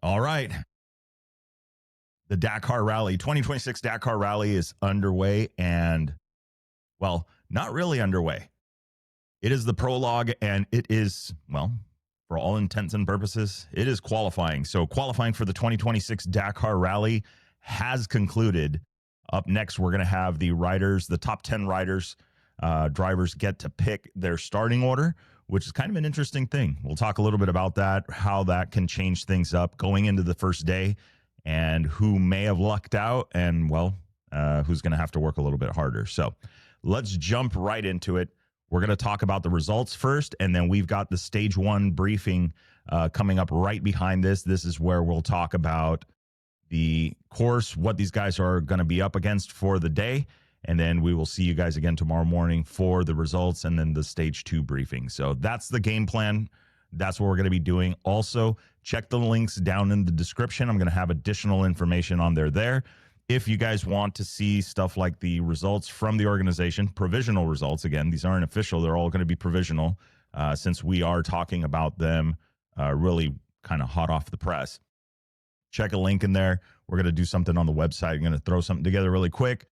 All right. The Dakar Rally, 2026 Dakar Rally is underway and, well, not really underway. It is the prologue and it is, well, for all intents and purposes, it is qualifying. So qualifying for the 2026 Dakar Rally has concluded. Up next, we're going to have the riders, the top 10 riders, drivers get to pick their starting order, which is kind of an interesting thing. We'll talk a little bit about that, how that can change things up going into the first day, and who may have lucked out and, well, who's going to have to work a little bit harder. So let's jump right into it. We're going to talk about the results first, and then we've got the stage one briefing coming up right behind this. This is where we'll talk about the course, what these guys are going to be up against for the day, and then we will see you guys again tomorrow morning for the results and then the stage two briefing. So that's the game plan. That's what we're going to be doing. Also, check the links down in the description. I'm going to have additional information on there. If you guys want to see stuff like the results from the organization, provisional results, again, these aren't official. They're all going to be provisional since we are talking about them really kind of hot off the press. Check a link in there. We're going to do something on the website. I'm going to throw something together really quick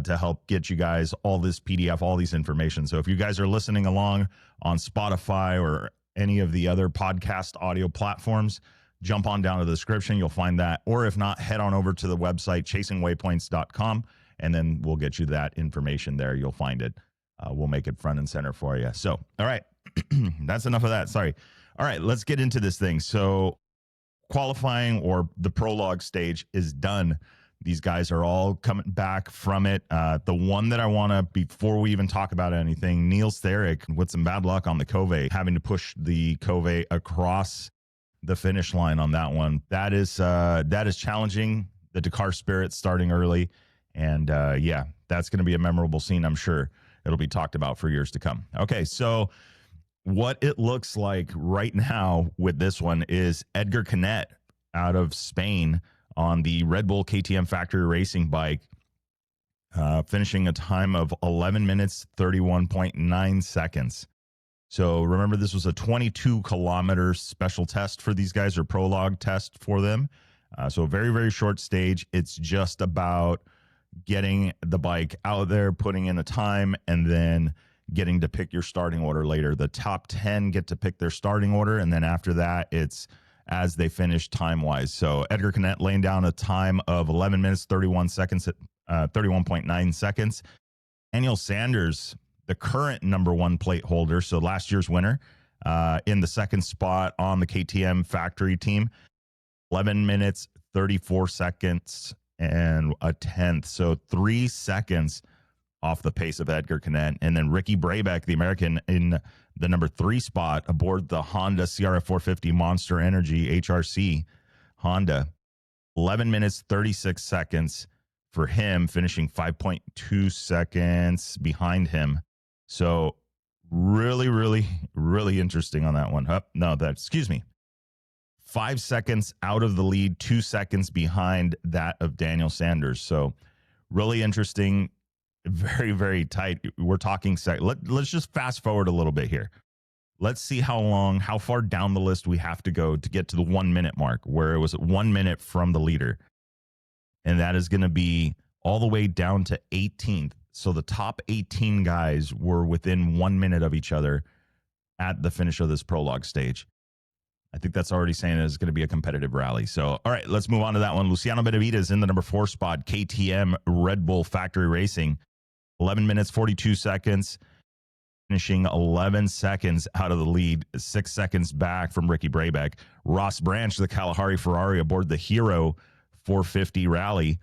to help get you guys all this PDF, all these information. So if you guys are listening along on Spotify or any of the other podcast audio platforms, jump on down to the description. You'll find that. Or if not, head on over to the website, chasingwaypoints.com, and then we'll get you that information there. You'll find it. We'll make it front and center for you. So, all right. That's enough of that. Sorry. All right, let's get into this thing. So qualifying or the prologue stage is done. These guys are all coming back from it. The one that I want to, before we even talk about anything, Niels Therick with some bad luck on the Cove, having to push the Cove across the finish line on that one. That is challenging. The Dakar spirit starting early. And yeah, that's going to be a memorable scene. I'm sure it'll be talked about for years to come. Okay, so what it looks like right now with this one is Edgar Canet out of Spain on the Red Bull KTM factory racing bike, finishing a time of 11 minutes, 31.9 seconds. So remember, this was a 22-kilometer special test for these guys, or prologue test for them. So a very, very short stage. It's just about getting the bike out there, putting in a time, and then getting to pick your starting order later. The top 10 get to pick their starting order, and then after that, it's as they finish time-wise. So Edgar Canet laying down a time of 11 minutes, 31 seconds, 31.9 seconds. Daniel Sanders, the current number one plate holder, so last year's winner, in the second spot on the KTM factory team, 11 minutes, 34 seconds, and a tenth. So 3 seconds off the pace of Edgar Canet. And then Ricky Brabeck, the American, in the number 3 spot aboard the Honda CRF 450 Monster Energy HRC Honda. 11 minutes, 36 seconds for him, finishing 5.2 seconds behind him. So really, really, really interesting on that one. Excuse me. 5 seconds out of the lead, 2 seconds behind that of Daniel Sanders. So really interesting. Very, very tight. We're talking let's just fast forward a little bit here. Let's see how far down the list we have to go to get to the 1 minute mark, where it was 1 minute from the leader. And that is going to be all the way down to 18th. So the top 18 guys were within 1 minute of each other at the finish of this prologue stage. I think that's already saying it's going to be a competitive rally. So, all right, let's move on to that one. Luciano Benavides in the number 4 spot, KTM Red Bull Factory Racing. 11 minutes, 42 seconds, finishing 11 seconds out of the lead, 6 seconds back from Ricky Brabeck. Ross Branch, the Kalahari Ferrari aboard the Hero 450 Rally,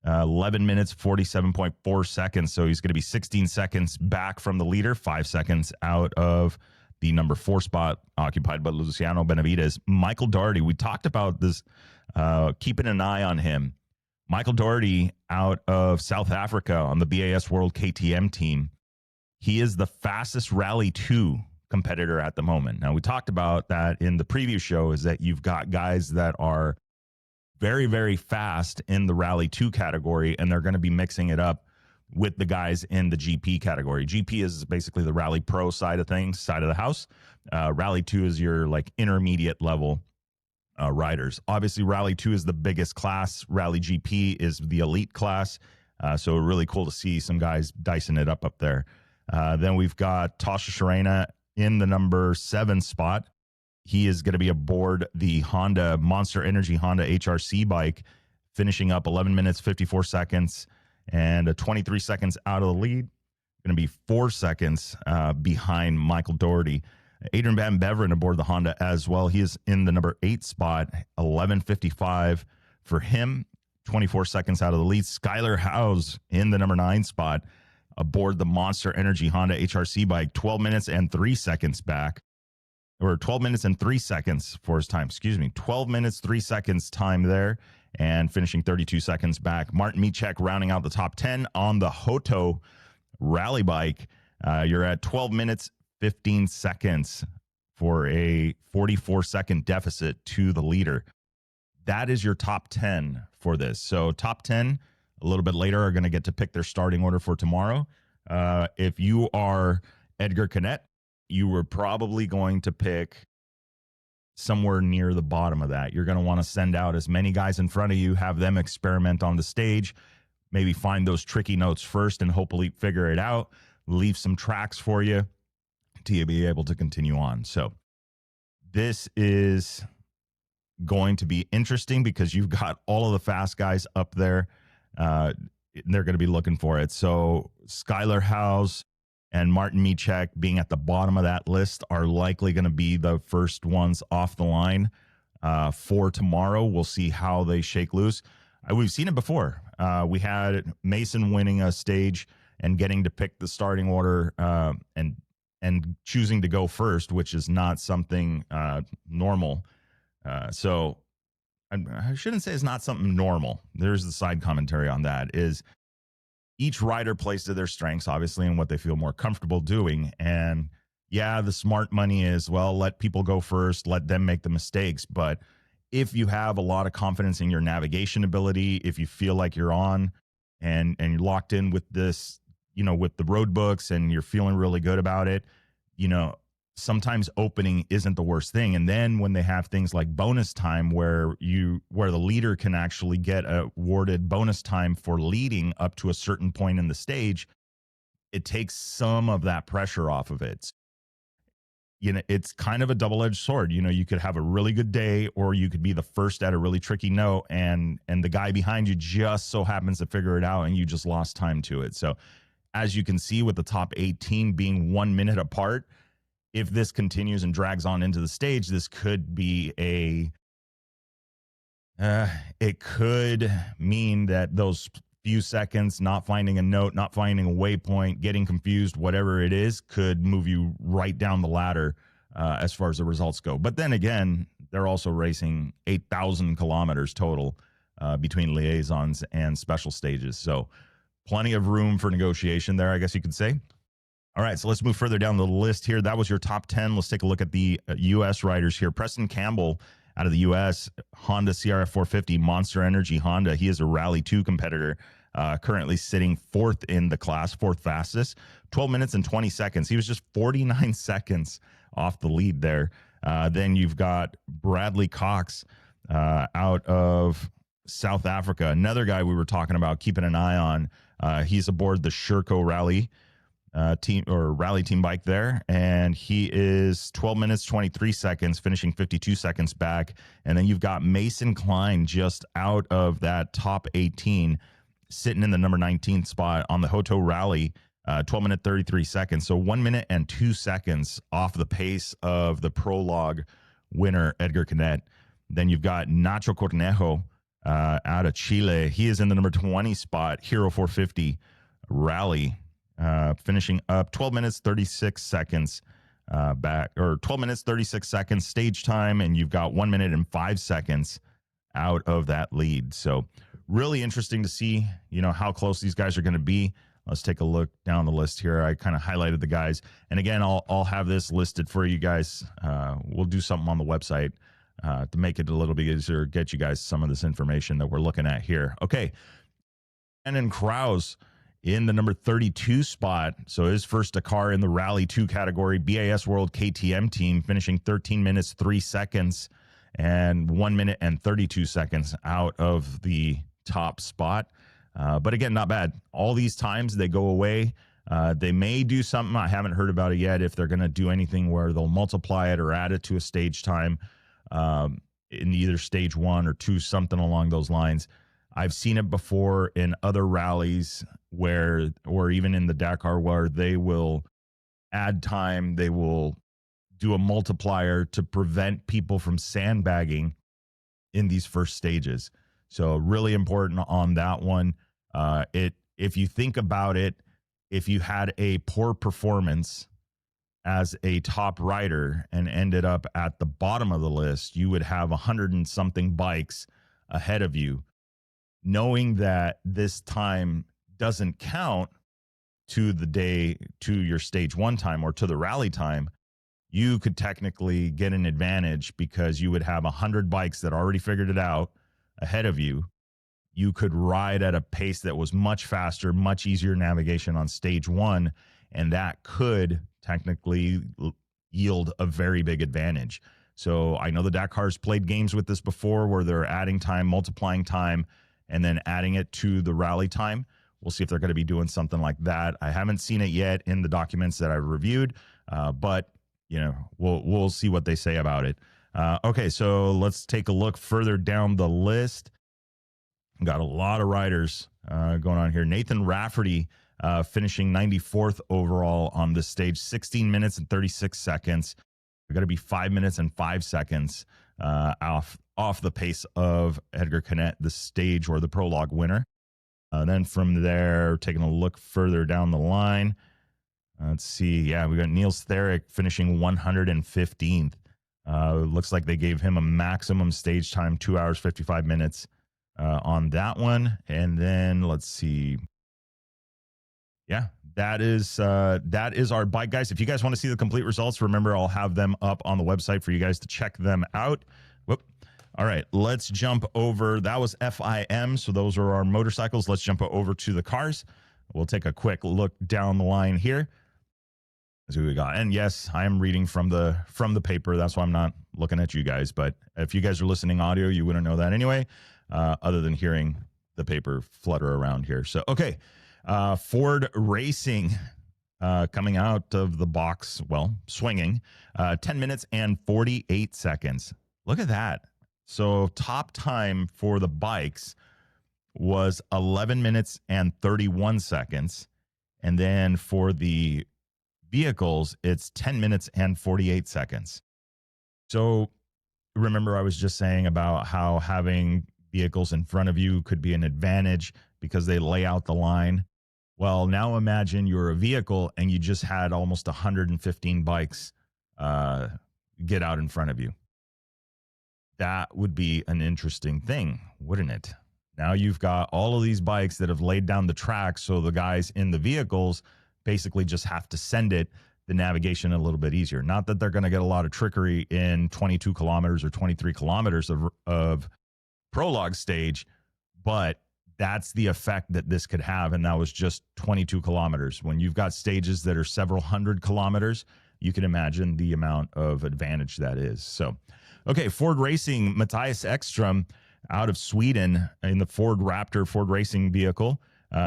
11 minutes, 47.4 seconds. So he's going to be 16 seconds back from the leader, 5 seconds out of the number 4 spot occupied by Luciano Benavides. Michael Doherty, we talked about this, keeping an eye on him. Michael Doherty out of South Africa on the BAS World KTM team. He is the fastest Rally 2 competitor at the moment. Now, we talked about that in the previous show, is that you've got guys that are very, very fast in the Rally 2 category, and they're going to be mixing it up with the guys in the GP category. GP is basically the Rally Pro side of things, side of the house. Rally 2 is your like intermediate level riders. Obviously, Rally 2 is the biggest class. Rally GP is the elite class. So really cool to see some guys dicing it up there. Then we've got Tasha Sharena in the number 7 spot. He is going to be aboard the Honda Monster Energy Honda HRC bike, finishing up 11 minutes, 54 seconds, and 23 seconds out of the lead. Going to be 4 seconds behind Michael Doherty. Adrian Van Beveren aboard the Honda as well. He is in the number 8 spot, 11:55 for him, 24 seconds out of the lead. Skylar Howes in the number 9 spot aboard the Monster Energy Honda HRC bike, 12 minutes and 3 seconds back, or 12 minutes and 3 seconds for his time. 12 minutes, 3 seconds time there, and finishing 32 seconds back. Martin Micek rounding out the top 10 on the Hoto rally bike. You're at 12 minutes, 15 seconds for a 44-second deficit to the leader. That is your top 10 for this. So top 10 a little bit later are going to get to pick their starting order for tomorrow. If you are Edgar Canet, you were probably going to pick somewhere near the bottom of that. You're going to want to send out as many guys in front of you, have them experiment on the stage, maybe find those tricky notes first and hopefully figure it out, leave some tracks for you to be able to continue on. So this is going to be interesting because you've got all of the fast guys up there. They're going to be looking for it. So Skylar Howes and Martin Micek being at the bottom of that list are likely going to be the first ones off the line for tomorrow. We'll see how they shake loose. We've seen it before. We had Mason winning a stage and getting to pick the starting order and choosing to go first, which is not something normal. So I shouldn't say it's not something normal. There's the side commentary on that is each rider plays to their strengths, obviously, and what they feel more comfortable doing. And yeah, the smart money is, well, let people go first, let them make the mistakes. But if you have a lot of confidence in your navigation ability, if you feel like you're on and you're locked in with this, with the road books and you're feeling really good about it, sometimes opening isn't the worst thing. And then when they have things like bonus time where the leader can actually get awarded bonus time for leading up to a certain point in the stage, it takes some of that pressure off of it. It's kind of a double-edged sword. You could have a really good day or you could be the first at a really tricky note and the guy behind you just so happens to figure it out and you just lost time to it. So as you can see with the top 18 being 1 minute apart, if this continues and drags on into the stage, this could be it could mean that those few seconds, not finding a note, not finding a waypoint, getting confused, whatever it is, could move you right down the ladder as far as the results go. But then again, they're also racing 8,000 kilometers total between liaisons and special stages. So plenty of room for negotiation there, I guess you could say. All right, so let's move further down the list here. That was your top 10. Let's take a look at the U.S. riders here. Preston Campbell out of the U.S., Honda CRF 450, Monster Energy Honda. He is a Rally 2 competitor, currently sitting 4th in the class, 4th fastest, 12 minutes and 20 seconds. He was just 49 seconds off the lead there. Then you've got Bradley Cox out of South Africa, another guy we were talking about, keeping an eye on. He's aboard the Sherco Rally team or rally team bike there, and he is 12 minutes 23 seconds, finishing 52 seconds back. And then you've got Mason Klein just out of that top 18, sitting in the number 19 spot on the Hoto Rally, 12 minute 33 seconds, so 1 minute and 2 seconds off the pace of the Prologue winner Edgar Canet. Then you've got Nacho Cornejo out of Chile. He is in the number 20 spot, Hero 450 Rally, finishing up 12 minutes 36 seconds back, or 12 minutes 36 seconds stage time, and you've got 1 minute and 5 seconds out of that lead. So really interesting to see how close these guys are going to be. Let's take a look down the list here. I kind of highlighted the guys, and again, I'll have this listed for you guys. We'll do something on the website to make it a little bit easier, get you guys some of this information that we're looking at here. Okay, and then Kraus in the number 32 spot. So his first Dakar in the Rally 2 category, BAS World KTM team, finishing 13 minutes 3 seconds and 1 minute and 32 seconds out of the top spot. But again, not bad. All these times they go away. They may do something. I haven't heard about it yet. If they're going to do anything where they'll multiply it or add it to a stage time in either stage 1 or 2, something along those lines. I've seen it before in other rallies where, or even in the Dakar, where they will add time. They will do a multiplier to prevent people from sandbagging in these first stages. So really important on that one. If you think about it, if you had a poor performance as a top rider and ended up at the bottom of the list, you would have 100 and something bikes ahead of you. Knowing that this time doesn't count to the day, to your stage 1 time or to the rally time, you could technically get an advantage because you would have 100 bikes that already figured it out ahead of you. You could ride at a pace that was much faster, much easier navigation on stage 1, and that could technically yield a very big advantage. So I know the Dakar's played games with this before where they're adding time, multiplying time, and then adding it to the rally time. We'll see if they're going to be doing something like that. I haven't seen it yet in the documents that I've reviewed, but you know, we'll see what they say about it. Okay, so let's take a look further down the list. Got a lot of riders going on here. Nathan Rafferty finishing 94th overall on this stage, 16 minutes and 36 seconds. We got to be 5 minutes and 5 seconds off the pace of Edgar Canet, the stage or the prologue winner. Then from there, taking a look further down the line, let's see. Yeah, we got Niels Therick finishing 115th. Looks like they gave him a maximum stage time, 2 hours, 55 minutes on that one. And then let's see. Yeah, that is our bike, guys. If you guys want to see the complete results, remember, I'll have them up on the website for you guys to check them out. Whoop. All right, let's jump over. That was FIM, so those are our motorcycles. Let's jump over to the cars. We'll take a quick look down the line here. That's what we got. And yes, I am reading from the paper. That's why I'm not looking at you guys. But if you guys are listening audio, you wouldn't know that anyway, other than hearing the paper flutter around here. So, okay, Ford Racing coming out of the box, well, swinging, 10 minutes and 48 seconds. Look at that. So top time for the bikes was 11 minutes and 31 seconds. And then for the vehicles, it's 10 minutes and 48 seconds. So remember, I was just saying about how having vehicles in front of you could be an advantage because they lay out the line. Well, now imagine you're a vehicle and you just had almost 115 bikes get out in front of you. That would be an interesting thing, wouldn't it? Now you've got all of these bikes that have laid down the track, so the guys in the vehicles basically just have to send it the navigation a little bit easier. Not that they're going to get a lot of trickery in 22 kilometers or 23 kilometers of prologue stage, but that's the effect that this could have, and that was just 22 kilometers. When you've got stages that are several hundred kilometers, you can imagine the amount of advantage that is. So, okay, Ford Racing, Matthias Ekstrom out of Sweden in the Ford Raptor Ford Racing vehicle.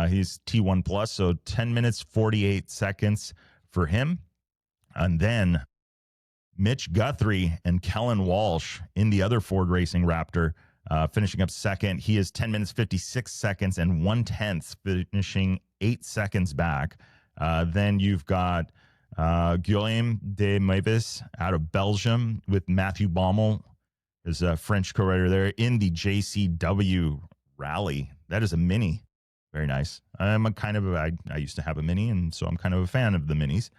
He's T1 Plus, so 10 minutes, 48 seconds for him. And then Mitch Guthrie and Kellen Walsh in the other Ford Racing Raptor, finishing up second. He is 10 minutes, 56 seconds and 1/10, finishing 8 seconds back. Then you've got Guillaume de Mavis out of Belgium with Matthew Baumel, his French co-writer there in the JCW Rally. That is a Mini. Very nice. I'm a kind of I used to have a Mini, and so I'm kind of a fan of the Minis.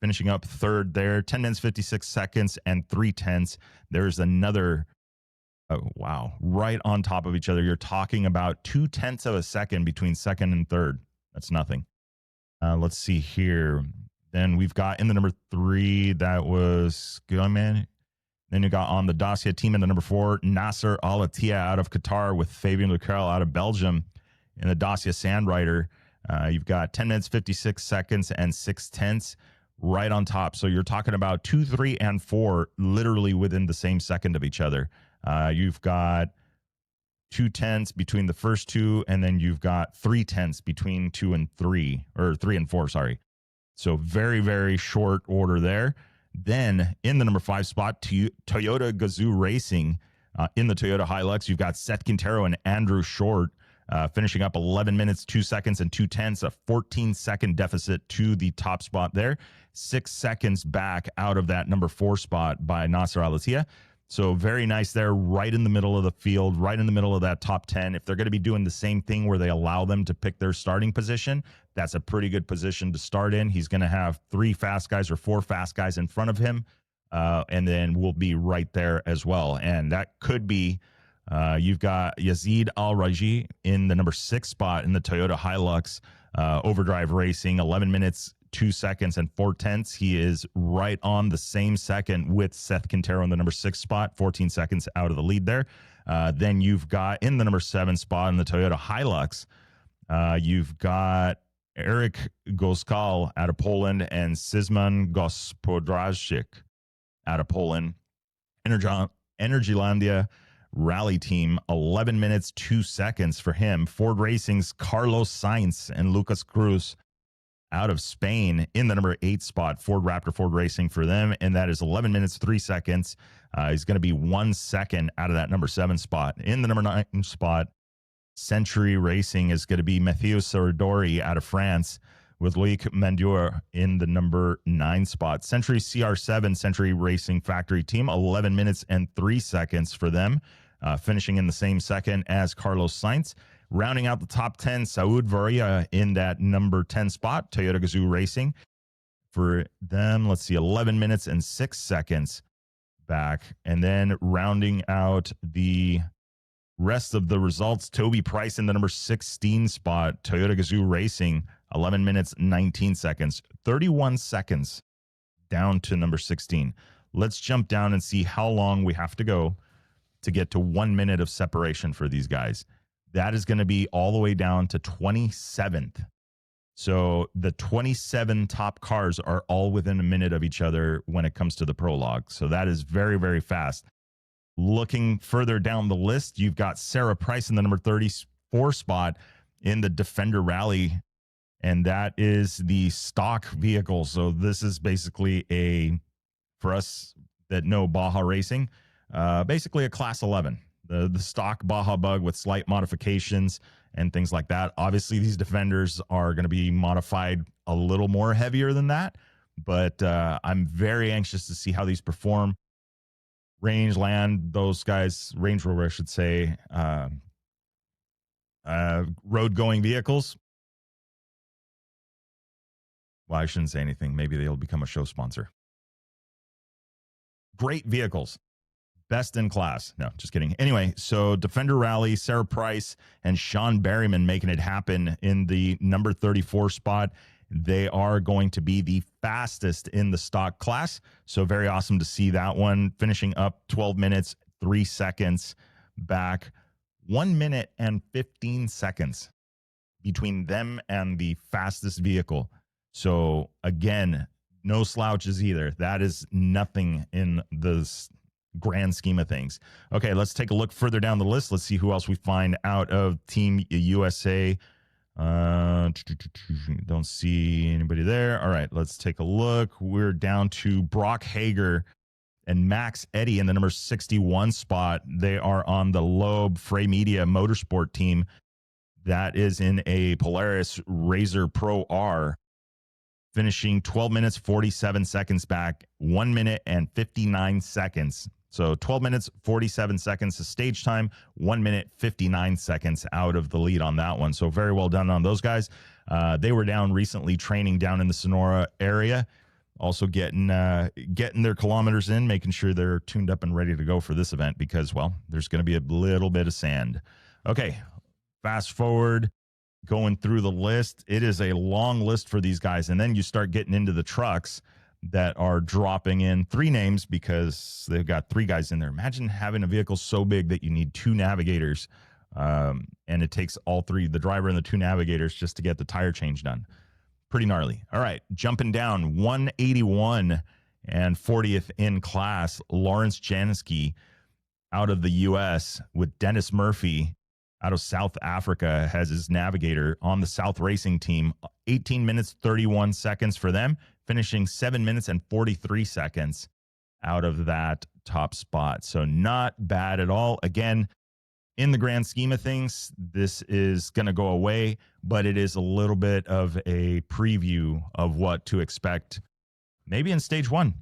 Finishing up third there, 10 minutes, 56 seconds and 3/10. There's another, oh, wow, right on top of each other. You're talking about 2/10 of a second between second and third. That's nothing. Let's see here. Then we've got in the number 3, that was Guillaume. Then you got on the Dacia team in the number 4, Nasser Al-Attiyah out of Qatar with Fabien Leclerc out of Belgium in the Dacia Sandrider. You've got 10 minutes, 56 seconds and 6/10. right on top. So you're talking about 2, 3, and 4 literally within the same second of each other. You've got 2/10 between the first two, and then you've got 3/10 between 2 and 3, or 3 and 4, sorry. So very, very short order there. Then in the number 5 spot, Toyota Gazoo Racing, in the Toyota Hilux, you've got Seth Quintero and Andrew Short finishing up 11 minutes, 2 seconds, and 2/10, a 14-second deficit to the top spot there. 6 seconds back out of that number 4 spot by Nasser Al-Attiyah. So very nice there, right in the middle of the field, right in the middle of that top 10. If they're going to be doing the same thing where they allow them to pick their starting position, that's a pretty good position to start in. He's going to have 3 fast guys or 4 fast guys in front of him, and then we'll be right there as well. And that could be, you've got Yazid Al-Raji in the number 6 spot in the Toyota Hilux Overdrive Racing, 11 minutes, 2 seconds, and 4/10. He is right on the same second with Seth Quintero in the number 6 spot, 14 seconds out of the lead there. Then you've got in the number 7 spot in the Toyota Hilux, you've got Eric Goskal out of Poland and Szymon Gospodarczyk out of Poland. Energylandia Rally Team, 11 minutes, 2 seconds for him. Ford Racing's Carlos Sainz and Lucas Cruz out of Spain in the number 8 spot, Ford Raptor Ford Racing for them, and that is 11 minutes, 3 seconds. He's going to be 1 second out of that number 7 spot. In the number 9 spot, Century Racing is going to be Mathieu Serradori out of France with Loic Mandeur in the number 9 spot. Century CR7, Century Racing Factory Team, 11 minutes and 3 seconds for them, finishing in the same second as Carlos Sainz. Rounding out the top 10, Saud Varia in that number 10 spot, Toyota Gazoo Racing. For them, let's see, 11 minutes and 6 seconds back. And then rounding out the rest of the results, Toby Price in the number 16 spot, Toyota Gazoo Racing, 11 minutes, 19 seconds, 31 seconds down to number 16. Let's jump down and see how long we have to go to get to 1 minute of separation for these guys. That is going to be all the way down to 27th. So the 27 top cars are all within a minute of each other when it comes to the prologue. So that is very, very fast. Looking further down the list, you've got Sarah Price in the number 34 spot in the Defender Rally, and that is the stock vehicle. So this is basically for us that know Baja Racing, basically a Class 11. The stock Baja Bug with slight modifications and things like that. Obviously, these Defenders are going to be modified a little more heavier than that, but I'm very anxious to see how these perform. Range those guys, Range Rover, I should say, road-going vehicles. Well, I shouldn't say anything. Maybe they'll become a show sponsor. Great vehicles. Best in class. No, just kidding. Anyway, so Defender Rally, Sarah Price and Sean Berryman making it happen in the number 34 spot. They are going to be the fastest in the stock class. So very awesome to see that one. Finishing up 12 minutes, 3 seconds back. 1 minute and 15 seconds between them and the fastest vehicle. So again, no slouches either. That is nothing in the grand scheme of things. Okay, let's take a look further down the list. Let's see who else we find out of Team USA. Don't see anybody there. All right, let's take a look. We're down to Brock Hager and Max Eddy in the number 61 spot. They are on the Loeb Frey Media Motorsport team. That is in a Polaris Razor Pro R, finishing 12 minutes, 47 seconds back, 1 minute and 59 seconds. So 12 minutes, 47 seconds of stage time, 1 minute, 59 seconds out of the lead on that one. So very well done on those guys. They were down recently training down in the Sonora area, also getting their kilometers in, making sure they're tuned up and ready to go for this event because, well, there's going to be a little bit of sand. Okay, fast forward, going through the list. It is a long list for these guys, and then you start getting into the trucks that are dropping in 3 names because they've got 3 guys in there. Imagine having a vehicle so big that you need 2 navigators, and it takes all 3, the driver and the 2 navigators, just to get the tire change done. pretty gnarly. All right, jumping down 181 and 40th in class, Lawrence Janicki out of the U.S. with Dennis Murphy out of South Africa as his navigator on the South Racing team. 18 minutes, 31 seconds for them, finishing 7 minutes and 43 seconds out of that top spot. So not bad at all. Again, in the grand scheme of things, this is going to go away, but it is a little bit of a preview of what to expect maybe in stage one.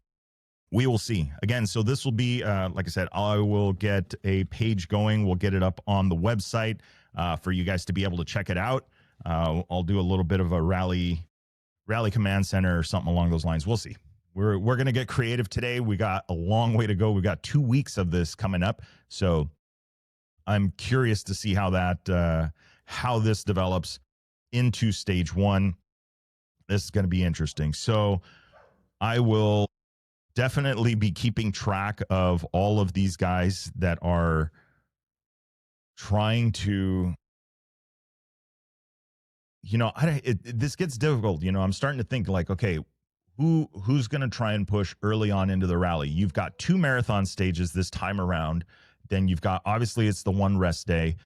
We will see. Again, so this will be, like I said, I will get a page going. We'll get it up on the website for you guys to be able to check it out. I'll do a little bit of a rally command center or something along those lines. We'll see. We're going to get creative today. We got a long way to go. We got 2 weeks of this coming up. So I'm curious to see how this develops into stage one. This is going to be interesting. So I will definitely be keeping track of all of these guys that are trying to, this gets difficult. I'm starting to think like, okay, who's going to try and push early on into the rally? You've got 2 marathon stages this time around. Then you've got, obviously it's the one rest day.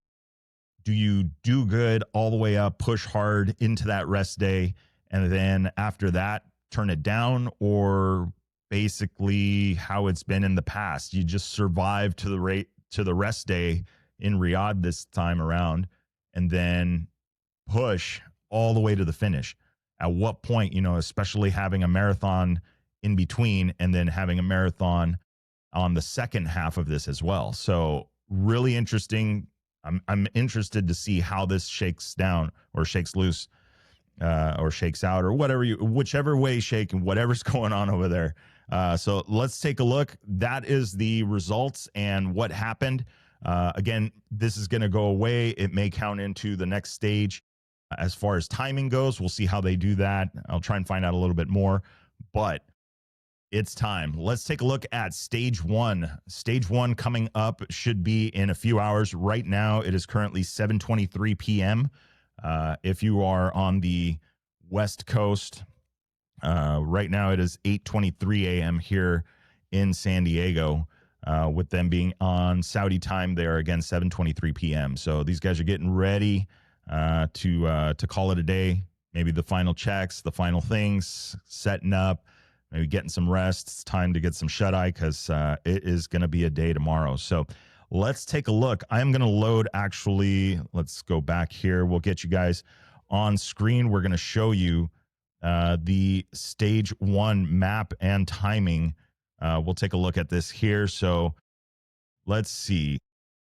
Do you do good all the way up, push hard into that rest day, and then after that, turn it down? Or basically how it's been in the past, you just survive to the rest day in Riyadh this time around, and then push all the way to the finish? At what point, especially having a marathon in between and then having a marathon on the second half of this as well. So really interesting. I'm interested to see how this shakes down or shakes loose or shakes out or whichever way shake and whatever's going on over there. So let's take a look. That is the results and what happened. Again, this is going to go away. It may count into the next stage. As far as timing goes, we'll see how they do that. I'll try and find out a little bit more, but it's time. Let's take a look at stage one. Stage one coming up should be in a few hours. Right now, it is currently 7:23 p.m. If you are on the West Coast, right now it is 8:23 a.m. here in San Diego. With them being on Saudi time, there again 7:23 p.m. So these guys are getting ready to call it a day. Maybe the final checks, the final things, setting up, maybe getting some rest. It's time to get some shut-eye because it is going to be a day tomorrow. So let's take a look. I'm going to load, actually, let's go back here. We'll get you guys on screen. We're going to show you the stage one map and timing. We'll take a look at this here. So let's see.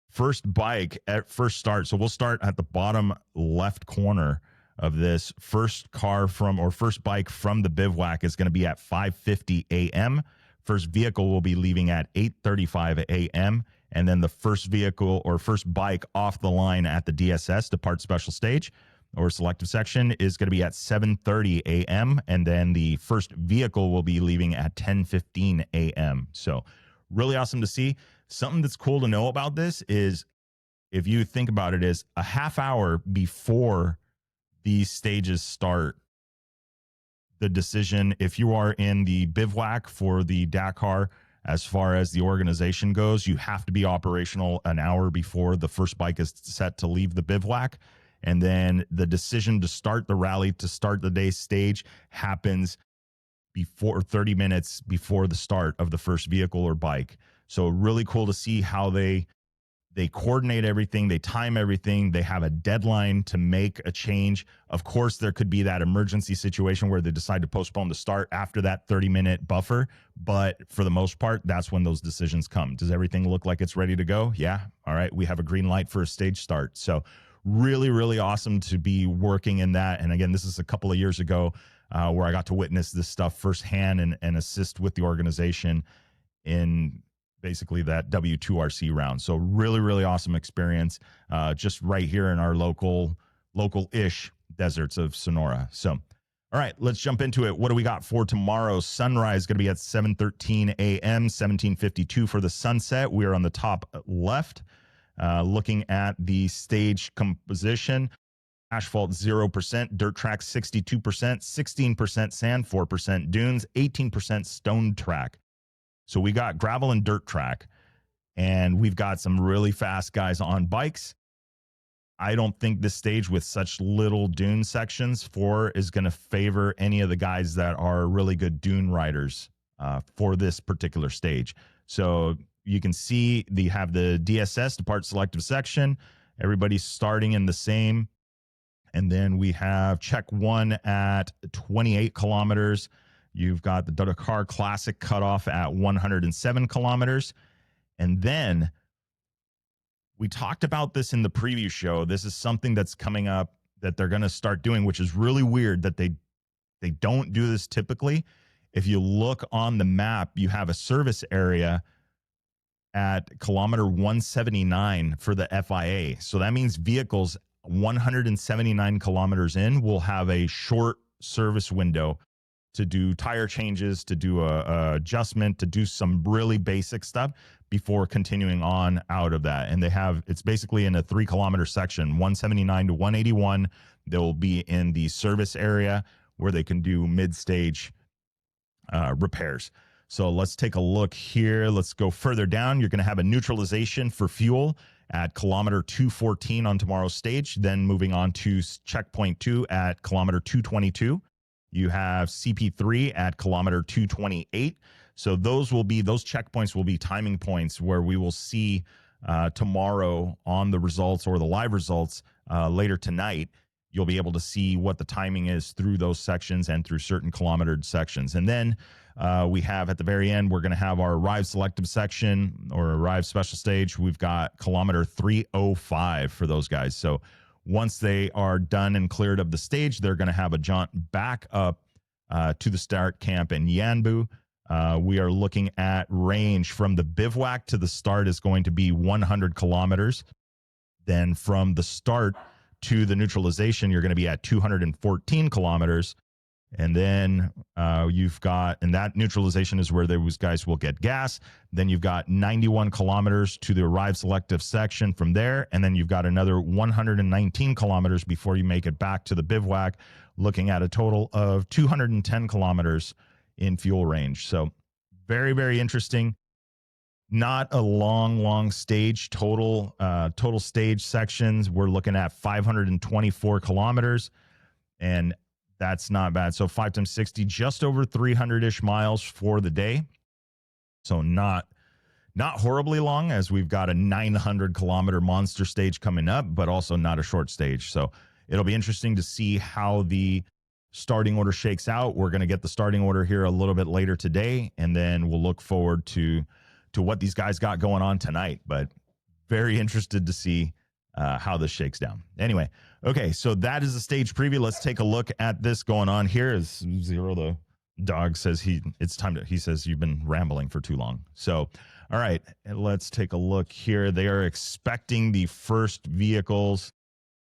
First bike at first start. So we'll start at the bottom left corner of this. First bike from the bivouac is going to be at 5:50 a.m. First vehicle will be leaving at 8:35 a.m. And then the first vehicle or first bike off the line at the DSS, Depart Special Stage or Selective Section, is going to be at 7:30 a.m. And then the first vehicle will be leaving at 10:15 a.m. So really awesome to see. Something that's cool to know about this is, if you think about it, is a half hour before these stages start, the decision, if you are in the bivouac for the Dakar, as far as the organization goes, you have to be operational an hour before the first bike is set to leave the bivouac. And then the decision to start the rally, to start the day stage, happens before 30 minutes before the start of the first vehicle or bike. So really cool to see how they coordinate everything, they time everything, they have a deadline to make a change. Of course, there could be that emergency situation where they decide to postpone the start after that 30-minute buffer, but for the most part, that's when those decisions come. Does everything look like it's ready to go? Yeah. All right, we have a green light for a stage start. So really, really awesome to be working in that. And again, this is a couple of years ago where I got to witness this stuff firsthand and assist with the organization in basically that W2RC round. So really, really awesome experience just right here in our local-ish deserts of Sonora. So, all right, let's jump into it. What do we got for tomorrow? Sunrise is going to be at 7:13 a.m., 17:52 for the sunset. We are on the top left looking at the stage composition. asphalt 0%, dirt track 62%, 16% sand, 4% dunes, 18% stone track. So we got gravel and dirt track, and we've got some really fast guys on bikes. I don't think this stage with such little dune sections is going to favor any of the guys that are really good dune riders for this particular stage. So you can see they have the DSS, Depart Selective Section. Everybody's starting in the same. And then we have check 1 at 28 kilometers. You've got the Dakar Classic cutoff at 107 kilometers. And then we talked about this in the preview show. This is something that's coming up that they're going to start doing, which is really weird that they don't do this typically. If you look on the map, you have a service area at kilometer 179 for the FIA. So that means vehicles 179 kilometers in will have a short service window to do tire changes, to do a adjustment, to do some really basic stuff before continuing on out of that. And it's basically in a 3 kilometer section, 179 to 181. They'll be in the service area where they can do mid-stage repairs. So let's take a look here. Let's go further down. You're going to have a neutralization for fuel at kilometer 214 on tomorrow's stage. Then moving on to checkpoint 2 at kilometer 222. You have CP3 at kilometer 228. So those checkpoints will be timing points where we will see tomorrow on the results or the live results later tonight. You'll be able to see what the timing is through those sections and through certain kilometered sections. And then we have at the very end, we're going to have our arrive selective section or arrive special stage. We've got kilometer 305 for those guys. So once they are done and cleared of the stage, they're going to have a jaunt back up to the start camp in Yanbu. We are looking at range from the bivouac to the start is going to be 100 kilometers. Then from the start to the neutralization, you're going to be at 214 kilometers. And then and that neutralization is where those guys will get gas. Then you've got 91 kilometers to the arrive selective section from there. And then you've got another 119 kilometers before you make it back to the bivouac, looking at a total of 210 kilometers in fuel range. So very, very interesting. Not a long stage total stage sections. We're looking at 524 kilometers, and that's not bad. So 5 times 60, just over 300-ish miles for the day. So not horribly long, as we've got a 900-kilometer monster stage coming up, but also not a short stage. So it'll be interesting to see how the starting order shakes out. We're going to get the starting order here a little bit later today, and then we'll look forward to what these guys got going on tonight. But very interested to see how this shakes down. Anyway, okay, so that is the stage preview. Let's take a look at this going on here. Is Zero the dog says he says you've been rambling for too long. So, all right, let's take a look here. They are expecting the first vehicles.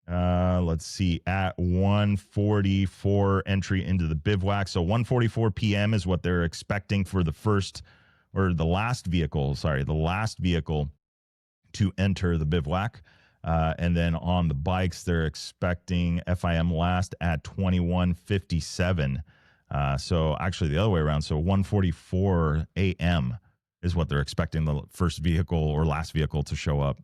Let's see, at 1:44 entry into the bivouac. So 1:44 p.m. is what they're expecting for the last vehicle to enter the bivouac. And then on the bikes, they're expecting FIM last at 21:57. So actually the other way around. So 1:44 a.m. is what they're expecting the first vehicle or last vehicle to show up.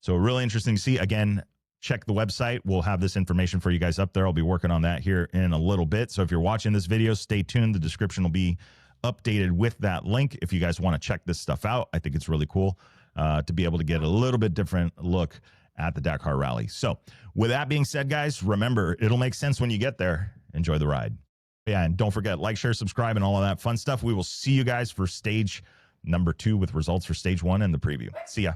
So really interesting to see. Again, check the website. We'll have this information for you guys up there. I'll be working on that here in a little bit. So if you're watching this video, stay tuned. The description will be updated with that link if you guys want to check this stuff out. I think it's really cool to be able to get a little bit different look at the Dakar Rally. So with that being said, guys, remember, it'll make sense when you get there. Enjoy the ride. Yeah, and don't forget, like, share, subscribe, and all of that fun stuff. We will see you guys for stage number 2 with results for stage 1 and the preview. See ya.